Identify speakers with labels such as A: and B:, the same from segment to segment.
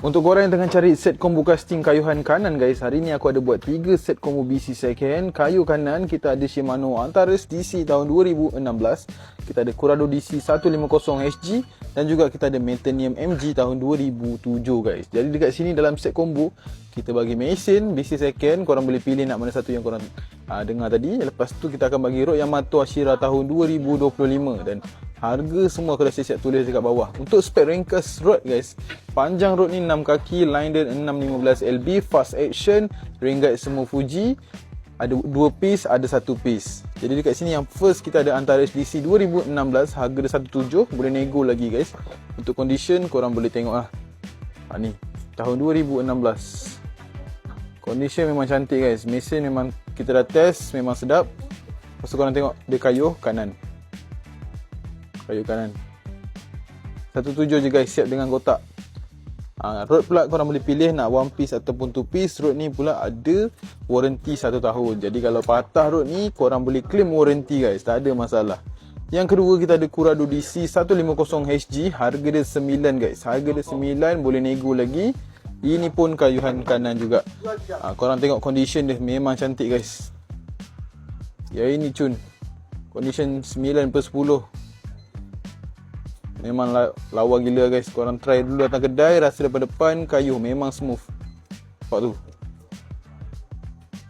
A: Untuk korang yang tengah cari set combo casting kayuhan kanan guys, hari ni aku ada buat 3 set combo BC second hand. Kayu kanan kita ada Shimano Antares DC tahun 2016, kita ada Curado DC 150 HG dan juga kita ada Metanium MG tahun 2007 guys. Jadi dekat sini dalam set combo kita bagi mesin BC second, korang boleh pilih nak mana satu yang korang dengar tadi. Lepas tu kita akan bagi rod Yamato Ashira tahun 2025 dan harga semua aku dah siap tulis dekat bawah. Untuk spek ringkas rod guys, panjang rod ni 6 kaki, line dan 615 LB, fast action, ring guide semua Fuji, ada 2 piece, ada 1 piece. Jadi dekat sini yang first kita ada Antares DC 2016, harga dia 17, boleh nego lagi guys. Untuk condition korang boleh tengok lah. Ni tahun 2016. Condition memang cantik guys. Mesin memang kita dah test, memang sedap. Lepas tu korang tengok dia kayuh kanan. Kayu kanan 17 je guys, siap dengan kotak. Rod pula korang boleh pilih nak one piece ataupun two piece. Rod ni pula ada warranty 1 tahun. Jadi kalau patah rod ni korang boleh claim warranty guys, tak ada masalah. Yang kedua kita ada Curado DC 150 HG, harga dia 9 guys. Harga dia 9, boleh nego lagi. Ini pun kayuhan kanan juga. Korang tengok condition dia memang cantik guys. Ya ini cun, condition 9/10. Memang lawa gila guys. Korang try dulu datang kedai, rasa daripada depan kayu memang smooth. Nampak tu,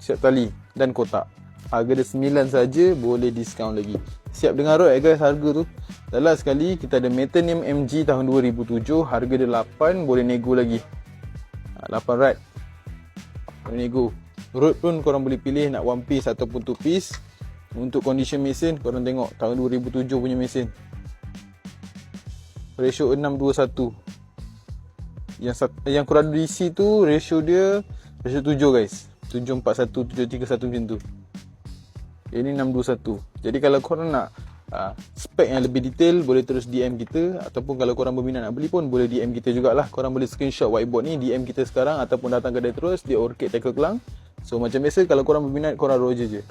A: siap tali dan kotak. Harga dia 9 saja, boleh discount lagi. Siap dengan rod guys harga tu. Dan last sekali kita ada Metanium MG tahun 2007, harga dia 8, boleh nego lagi. 8 rad boleh nego. Rod pun korang boleh pilih nak one piece ataupun two piece. Untuk condition mesin korang tengok tahun 2007 punya mesin, ratio 6:1. Yang Curado DC tu ratio dia ratio 7 guys. 7:41, 7:31 macam tu. Ini 6:1. Jadi kalau korang nak spek yang lebih detail boleh terus DM kita, ataupun kalau korang berminat nak beli pun boleh DM kita jugalah. Korang boleh screenshot whiteboard ni, DM kita sekarang ataupun datang kedai terus di Orchid Tackle Kelang. So macam biasa kalau korang berminat korang roger je.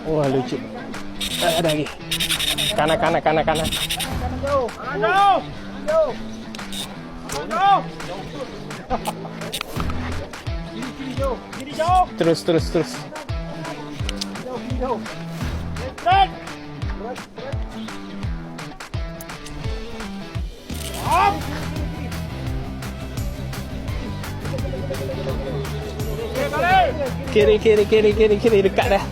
B: Wah lucu. Ada lagi. Kanan. Kanan jauh. Kiri jauh. Terus. Jauh. Break. Kiri dekat dah.